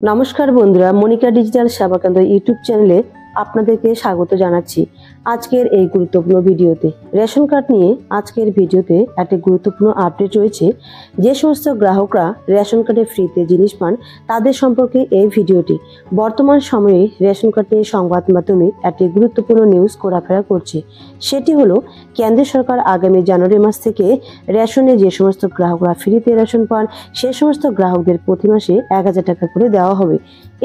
নমস্কার বন্ধুরা, মনিকা ডিজিটাল সেবা কেন্দ্র ইউটিউব চ্যানেলে আপনাদেরকে স্বাগত জানাচ্ছি। আজকের এই গুরুত্বপূর্ণ ভিডিওতে রেশন কার্ড নিয়ে আজকের ভিডিওতে একটি গুরুত্বপূর্ণ আপডেট রয়েছে। যে সমস্ত গ্রাহকরা রেশন কার্ডে ফ্রিতে জিনিস পান তাদের সম্পর্কে এই ভিডিওটি। বর্তমান সময়ে রেশন কার্ড নিয়ে সংবাদ মাধ্যমে একটি গুরুত্বপূর্ণ নিউজ ঘোরাফেরা করছে। সেটি হলো কেন্দ্র সরকার আগামী জানুয়ারি মাস থেকে রেশনে যে সমস্ত গ্রাহকরা ফ্রিতে রেশন পান সে সমস্ত গ্রাহকদের প্রতি মাসে 1000 টাকা করে দেওয়া হবে।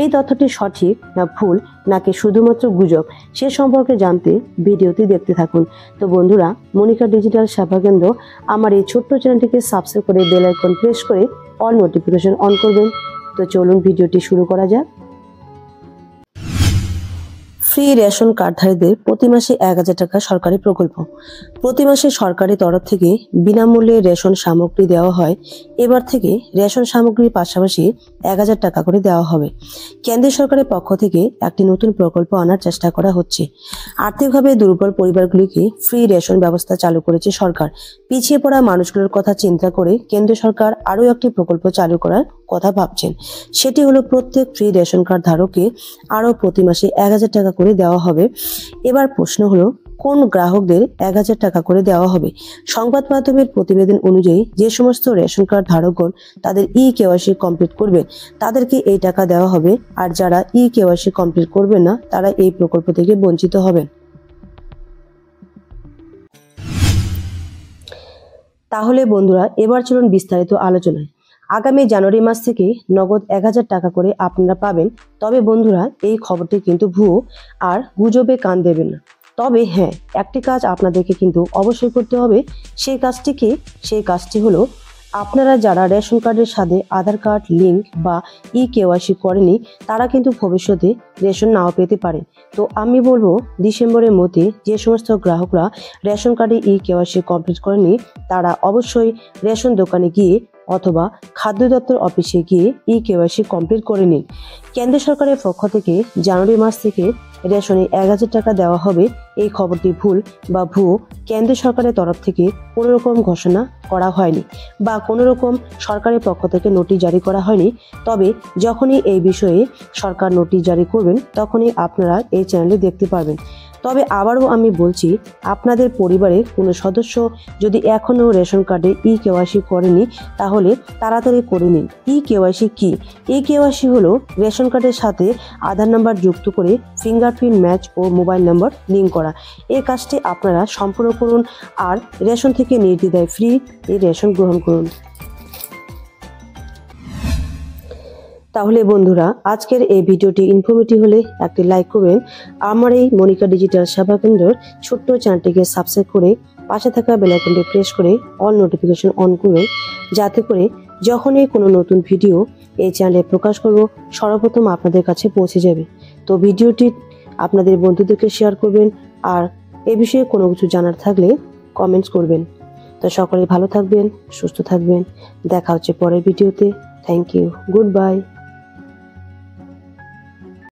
এই তথ্যটি সঠিক না ভুল নাকি শুধুমাত্র গুজব সে সম্পর্কে জানতে ভিডিওটি দেখতে থাকুন। তো বন্ধুরা, মনিকা ডিজিটাল সেবা কেন্দ্র আমার এই ছোট্ট চ্যানেলটিকে সাবস্ক্রাইব করে বেল আইকন প্রেস করে অল নোটিফিকেশন অন করবেন। তো চলুন ভিডিওটি শুরু করা যাক। ফ্রি রেশন কার্ডধারীদের প্রতি মাসে 1000 টাকা সরকারি প্রকল্প। প্রতি মাসে সরকারি তরফ থেকে বিনামূল্যে রেশন সামগ্রী দেওয়া হয়। এবার থেকে রেশন সামগ্রীর পাশাপাশি 1000 টাকা করে দেওয়া হবে। কেন্দ্র সরকারের পক্ষ থেকে একটি নতুন প্রকল্প আনার চেষ্টা করা হচ্ছে। আর্থিকভাবে দুর্বল পরিবারগুলিকে ফ্রি রেশন ব্যবস্থা চালু করেছে সরকার। পিছিয়ে পড়া মানুষগুলোর কথা চিন্তা করে কেন্দ্র সরকার আরও একটি প্রকল্প চালু করার কথা ভাবছেন। সেটি হলো প্রত্যেক ফ্রি রেশন কার্ড ধারককে আরও প্রতি মাসে 1000 টাকা করে দেওয়া হবে। এবার প্রশ্ন হলো, কোন গ্রাহকদের 1000 টাকা করে দেওয়া হবে? সংবাদ মাধ্যমের প্রতিবেদন অনুযায়ী যে সমস্ত রেশন কার্ড ধারকগণ তাদের KYC কমপ্লিট করবেন তাদেরকে এই টাকা দেওয়া হবে, আর যারা KYC কমপ্লিট করবেন না তারা এই প্রকল্প থেকে বঞ্চিত হবেন। তাহলে বন্ধুরা, এবার চলুন বিস্তারিত আলোচনায়। আগামী জানুয়ারি মাস থেকে নগদ 1000 টাকা করে আপনারা পাবেন। তবে বন্ধুরা, এই খবরটি কিন্তু ভুয়ো আর গুজবে কান দেবেন না। তবে হ্যাঁ, একটি কাজ আপনাদেরকে কিন্তু অবশ্যই করতে হবে। সেই কাজটি হলো, আপনারা যারা রেশন কার্ডের সাথে আধার কার্ড লিঙ্ক বা KYC করেনি তারা কিন্তু ভবিষ্যতে রেশন নাও পেতে পারেন। তো আমি বলবো, ডিসেম্বরের মধ্যে যে সমস্ত গ্রাহকরা রেশন কার্ডে KYC কমপ্লিট করেনি তারা অবশ্যই রেশন দোকানে গিয়ে অথবা খাদ্য দপ্তর অফিসে গিয়ে KYC কমপ্লিট করে নিন। কেন্দ্র সরকারের পক্ষ থেকে জানুয়ারি মাস থেকে রেশনে 1000 টাকা দেওয়া হবে। এই খবরটি ভুল বা ভুয়ো। কেন্দ্র সরকারের তরফ থেকে কোনো রকম ঘোষণা করা হয়নি বা কোনো রকম সরকারের পক্ষ থেকে নোটিশ জারি করা হয়নি। তবে যখনই এই বিষয়ে সরকার নোটিশ জারি করবেন তখনই আপনারা এই চ্যানেলে দেখতে পারবেন। তবে আবারও আমি বলছি, আপনাদের পরিবারের কোনো সদস্য যদি এখনও রেশন কার্ডে KYC করেনি তাহলে তাড়াতাড়ি করে নিন। KYC কি? KYC হলো রেশন কার্ডের সাথে আধার নাম্বার যুক্ত করে ফিঙ্গারপ্রিন্ট ম্যাচ ও মোবাইল নম্বর লিঙ্ক করা। এই কাজটি আপনারা সম্পূর্ণ করুন আর রেশন থেকে নির্দ্বিধায় ফ্রি এই রেশন গ্রহণ করুন। তাহলে বন্ধুরা, আজকের এই ভিডিওটি ইনফরমেটিভ হলে একটি লাইক করবেন। আমার এই মনিকা ডিজিটাল সেবা কেন্দ্রের ছোট্ট চ্যানেলটিকে সাবস্ক্রাইব করে পাশে থাকা বেল আইকনটি প্রেস করে অল নোটিফিকেশন অন করবেন, যাতে করে যখনই কোনো নতুন ভিডিও এই চ্যানেলে প্রকাশ করব সর্বপ্রথম আপনাদের কাছে পৌঁছে যাবে। তো ভিডিওটি আপনাদের বন্ধুদেরকে শেয়ার করবেন আর এ বিষয়ে কোনো কিছু জানার থাকলে কমেন্টস করবেন। তো সকলে ভালো থাকবেন, সুস্থ থাকবেন। দেখা হচ্ছে পরের ভিডিওতে। Thank you, good bye.